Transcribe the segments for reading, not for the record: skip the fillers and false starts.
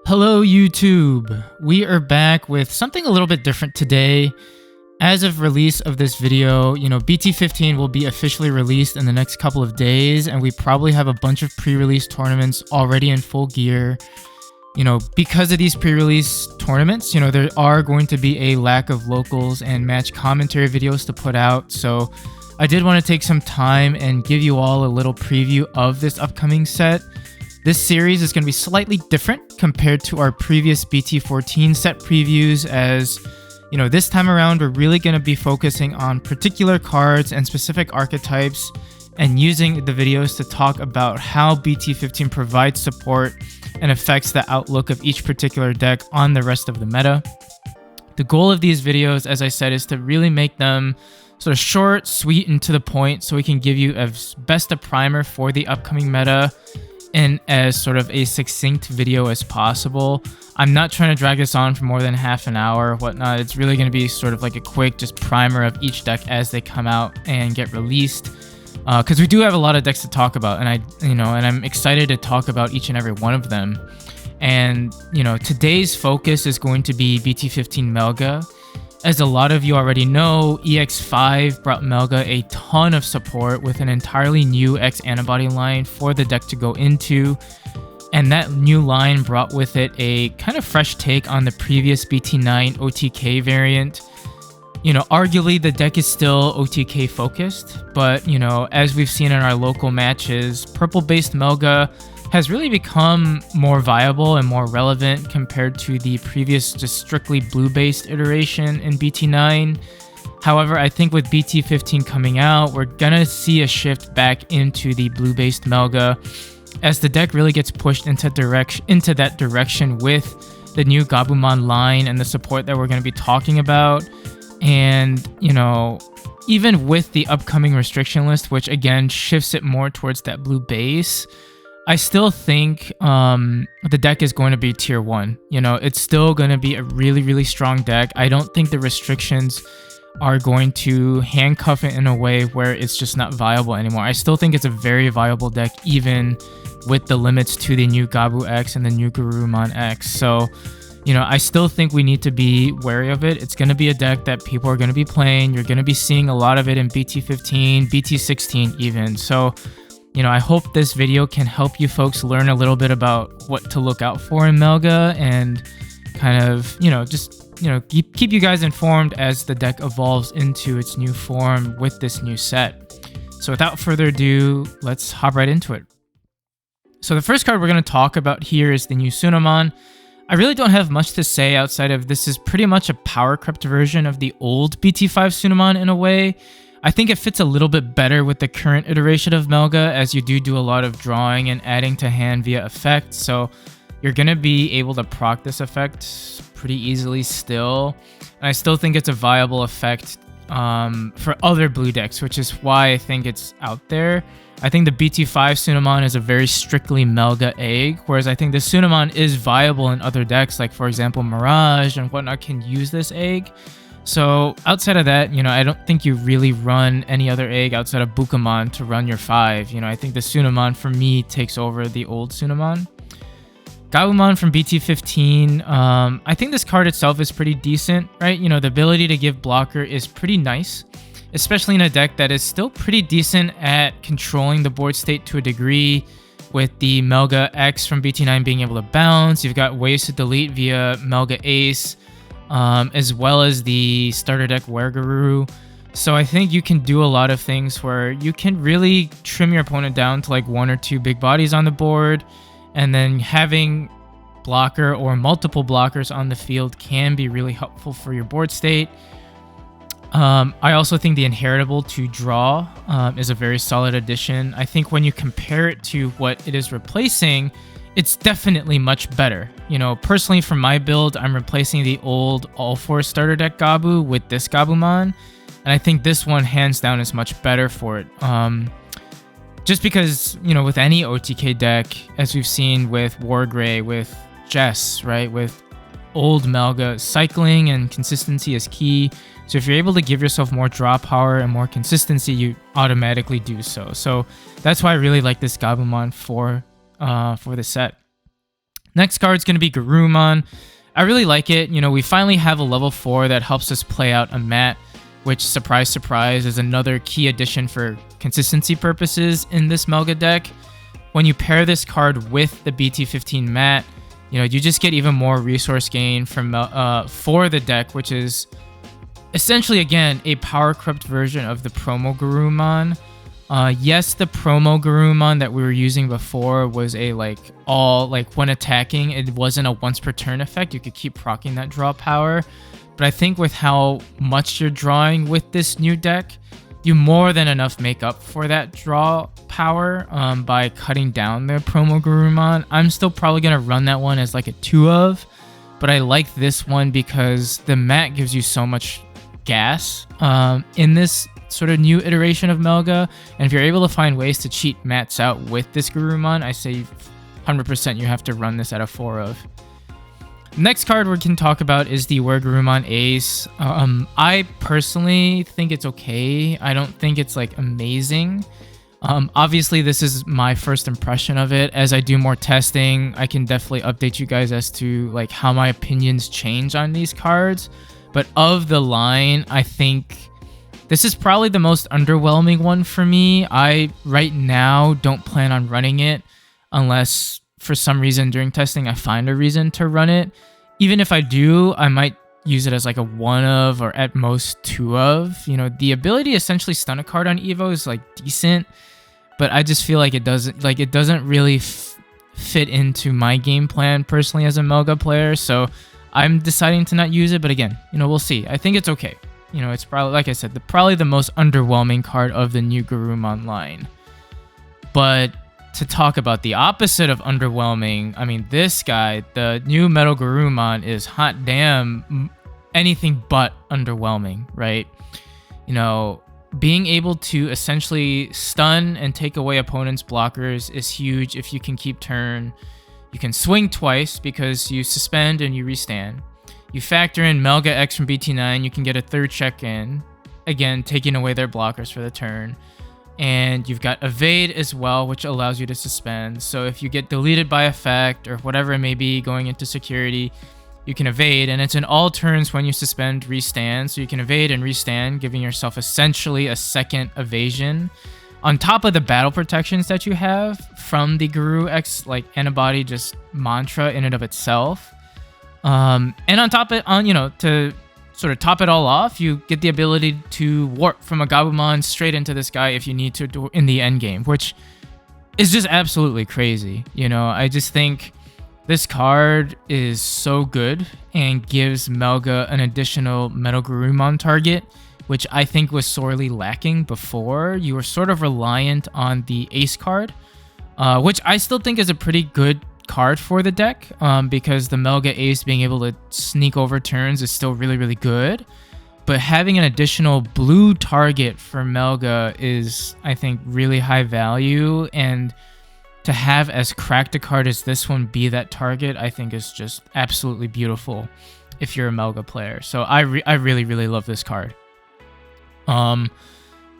Hello YouTube! We are back with something a little bit different today. As of release of this video, BT-15 will be officially released in the next couple of days, and we probably have a bunch of pre-release tournaments already in full gear. Because of these pre-release tournaments, there are going to be a lack of locals and match commentary videos to put out, so I did want to take some time and give you all a little preview of this upcoming set. This series is going to be slightly different compared to our previous BT-14 set previews, as this time around we're really going to be focusing on particular cards and specific archetypes and using the videos to talk about how BT-15 provides support and affects the outlook of each particular deck on the rest of the meta. The goal of these videos, as I said, is to really make them sort of short, sweet, and to the point, so we can give you as best a primer for the upcoming meta in as sort of a succinct video as possible. I'm not trying to drag this on for more than half an hour or whatnot. It's really going to be sort of like a quick just primer of each deck as they come out and get released, because we do have a lot of decks to talk about, and I'm excited to talk about each and every one of them. And today's focus is going to be BT-15 Melga. As a lot of you already know, EX5 brought Melga a ton of support with an entirely new X antibody line for the deck to go into, and that new line brought with it a kind of fresh take on the previous BT9 OTK variant. Arguably the deck is still OTK focused, but as we've seen in our local matches, purple-based Melga has really become more viable and more relevant compared to the previous just strictly blue-based iteration in BT9. However, I think with BT-15 coming out, we're gonna see a shift back into the blue-based Melga as the deck really gets pushed into that direction with the new Gabumon line and the support that we're gonna be talking about. And even with the upcoming restriction list, which again shifts it more towards that blue base, I still think the deck is going to be tier 1. It's still going to be a really, really strong deck. I don't think the restrictions are going to handcuff it in a way where it's just not viable anymore. I still think it's a very viable deck, even with the limits to the new Gabu X and the new Garurumon X. So, I still think we need to be wary of it. It's going to be a deck that people are going to be playing. You're going to be seeing a lot of it in BT-15, BT-16 even. So, I hope this video can help you folks learn a little bit about what to look out for in Melga, and kind of, keep you guys informed as the deck evolves into its new form with this new set. So without further ado, let's hop right into it. So the first card we're going to talk about here is the new Sunamon. I really don't have much to say outside of this is pretty much a power crept version of the old BT5 Sunamon in a way. I think it fits a little bit better with the current iteration of Melga, as you do a lot of drawing and adding to hand via effects, so you're going to be able to proc this effect pretty easily still. And I still think it's a viable effect for other blue decks, which is why I think it's out there. I think the BT5 Sunamon is a very strictly Melga egg, whereas I think the Sunamon is viable in other decks, like for example Mirage and whatnot can use this egg. So outside of that, I don't think you really run any other egg outside of Bukamon to run your 5. I think the Sunamon for me takes over the old Sunamon. Gabumon from BT-15, I think this card itself is pretty decent, right? The ability to give blocker is pretty nice, especially in a deck that is still pretty decent at controlling the board state to a degree, with the Melga X from BT9 being able to bounce. You've got ways to delete via Melga Ace, as well as the starter deck Warurumon. So I think you can do a lot of things where you can really trim your opponent down to like 1 or 2 big bodies on the board, and then having blocker or multiple blockers on the field can be really helpful for your board state. I also think the inheritable to draw is a very solid addition. I think when you compare it to what it is replacing, it's definitely much better. Personally for my build, I'm replacing the old all-4 starter deck Gabu with this Gabumon, and I think this one hands down is much better for it. Just because, with any OTK deck, as we've seen with Wargrey, with Jess, right, with old Melga, cycling and consistency is key. So if you're able to give yourself more draw power and more consistency, you automatically do so. So that's why I really like this Gabumon for the set. Next card is going to be Garurumon. I really like it. You know, we finally have a level 4 that helps us play out a mat, which, surprise, surprise, is another key addition for consistency purposes in this Melga deck. When you pair this card with the BT-15 mat, you know, you just get even more resource gain from for the deck, which is essentially, again, a power corrupt version of the promo Garurumon. Yes, the promo Garurumon that we were using before was a when attacking, it wasn't a once per turn effect. You could keep proccing that draw power. But I think with how much you're drawing with this new deck, you more than enough make up for that draw power by cutting down the promo Garurumon. I'm still probably going to run that one as like a 2 of, but I like this one because the mat gives you so much gas in this sort of new iteration of Melga, and if you're able to find ways to cheat mats out with this Garurumon, I say 100% you have to run this at a 4 of. Next card we can talk about is the Warurumon Ace. I personally think it's okay. I don't think it's like amazing. Obviously, this is my first impression of it. As I do more testing, I can definitely update you guys as to like how my opinions change on these cards. But of the line, I think this is probably the most underwhelming one for me. I, right now, don't plan on running it unless for some reason during testing I find a reason to run it. Even if I do, I might use it as like a 1 of or at most 2 of. You know, the ability to essentially stun a card on Evo is like decent, but I just feel like it doesn't really fit into my game plan personally as a Melga player. So I'm deciding to not use it, but again, you know, we'll see. I think it's okay. You know, it's probably, like I said, probably the most underwhelming card of the new Garurumon line. But to talk about the opposite of underwhelming, I mean, this guy, the new MetalGarurumon, is hot damn anything but underwhelming, right? You know, being able to essentially stun and take away opponents' blockers is huge if you can keep turn. You can swing twice because you suspend and you restand. You factor in Melga X from BT-9, you can get a 3rd check in, again, taking away their blockers for the turn. And you've got evade as well, which allows you to suspend. So if you get deleted by effect or whatever it may be going into security, you can evade. And it's in all turns when you suspend, restand. So you can evade and restand, giving yourself essentially a 2nd evasion. On top of the battle protections that you have from the Guru X like antibody just mantra in and of itself. And on top of it, you know, to sort of top it all off, you get the ability to warp from a Gabumon straight into this guy if you need to in the end game, which is just absolutely crazy. You know, I just think this card is so good and gives Melga an additional MetalGarurumon target, which I think was sorely lacking before. You were sort of reliant on the Ace card, which I still think is a pretty good card for the deck, because the Melga Ace being able to sneak over turns is still really, really good. But having an additional blue target for Melga is, I think, really high value. And to have as cracked a card as this one be that target, I think is just absolutely beautiful if you're a Melga player. So I really, really love this card.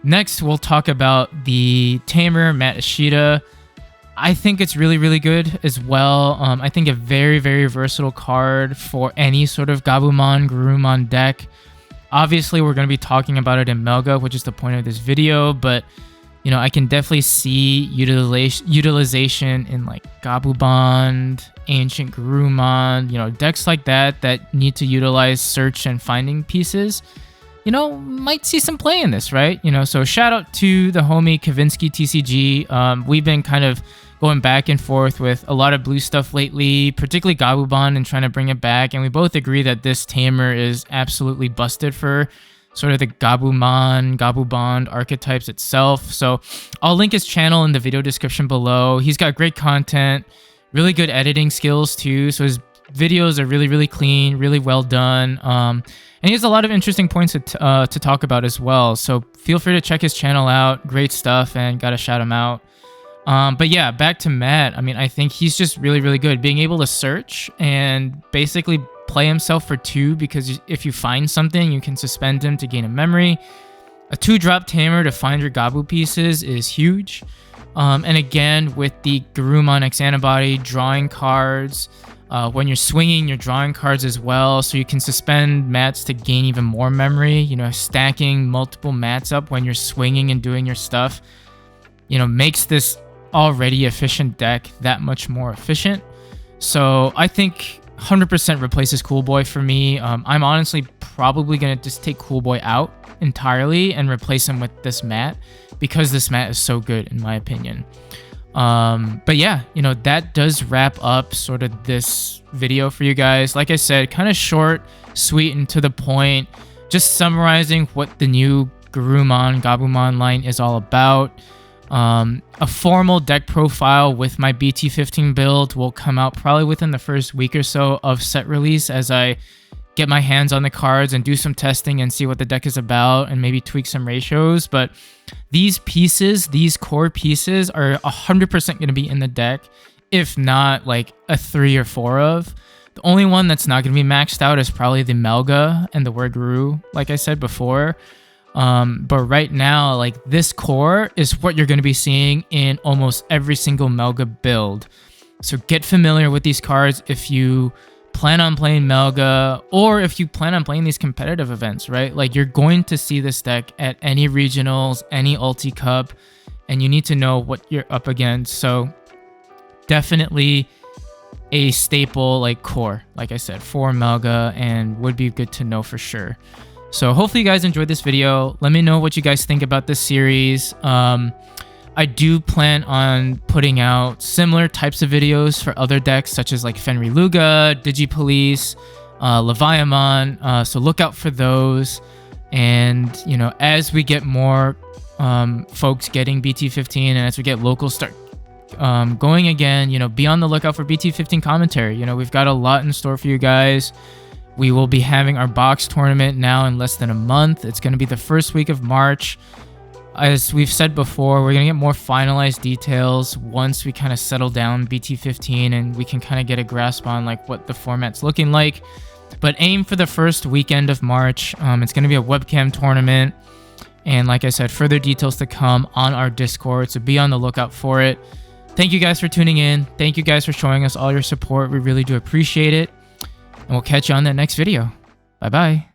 Next, we'll talk about the Tamer Matt Ishida. I think it's really, really good as well. I think a very, very versatile card for any sort of Gabumon, Garurumon deck. Obviously, we're going to be talking about it in Melga, which is the point of this video, but you know, I can definitely see utilization in like Gabumon, Ancient Garurumon, you know, decks like that that need to utilize search and finding pieces. You know, might see some play in this, right? You know, so shout out to the homie Kavinsky TCG. We've been kind of going back and forth with a lot of blue stuff lately, particularly Gabumon, and trying to bring it back. And we both agree that this Tamer is absolutely busted for sort of the Gabumon archetypes itself. So I'll link his channel in the video description below. He's got great content, really good editing skills too. So his videos are really, really clean, really well done. And he has a lot of interesting points to talk about as well. So feel free to check his channel out. Great stuff, and gotta shout him out. But yeah, back to Matt. I mean, I think he's just really, really good. Being able to search and basically play himself for 2, because if you find something, you can suspend him to gain a memory. A 2-drop Tamer to find your Gabu pieces is huge. And again, with the Garurumon X antibody, drawing cards. When you're swinging, you're drawing cards as well, so you can suspend mats to gain even more memory. You know, stacking multiple mats up when you're swinging and doing your stuff, you know, makes this already efficient deck that much more efficient. So I think 100% replaces Cool Boy for me. I'm honestly probably going to just take Cool Boy out entirely and replace him with this mat, because this mat is so good in my opinion. But yeah, you know, that does wrap up sort of this video for you guys. Like I said, kind of short, sweet, and to the point, just summarizing what the new Gabumon line is all about. A formal deck profile with my BT-15 build will come out probably within the first week or so of set release, as I get my hands on the cards and do some testing and see what the deck is about and maybe tweak some ratios. But these pieces, these core pieces, are 100% going to be in the deck, if not like a 3 or 4 of. The only one that's not going to be maxed out is probably the Melga and the Warurumon, like I said before. But right now, like, this core is what you're going to be seeing in almost every single Melga build. So get familiar with these cards if you plan on playing Melga, or if you plan on playing these competitive events, right? Like, you're going to see this deck at any regionals, any ulti cup, and you need to know what you're up against. So definitely a staple, like, core, like I said, for Melga, and would be good to know for sure. So hopefully you guys enjoyed this video. Let me know what you guys think about this series. I do plan on putting out similar types of videos for other decks, such as like Fenrir Luga, Digipolice, Leviamon. So look out for those. And, you know, as we get more folks getting BT-15, and as we get locals start going again, you know, be on the lookout for BT-15 commentary. You know, we've got a lot in store for you guys. We will be having our box tournament now in less than a month. It's going to be the first week of March. As we've said before, we're going to get more finalized details once we kind of settle down BT-15 and we can kind of get a grasp on like what the format's looking like. But aim for the first weekend of March. It's going to be a webcam tournament. And like I said, further details to come on our Discord, so be on the lookout for it. Thank you guys for tuning in. Thank you guys for showing us all your support. We really do appreciate it. And we'll catch you on that next video. Bye-bye.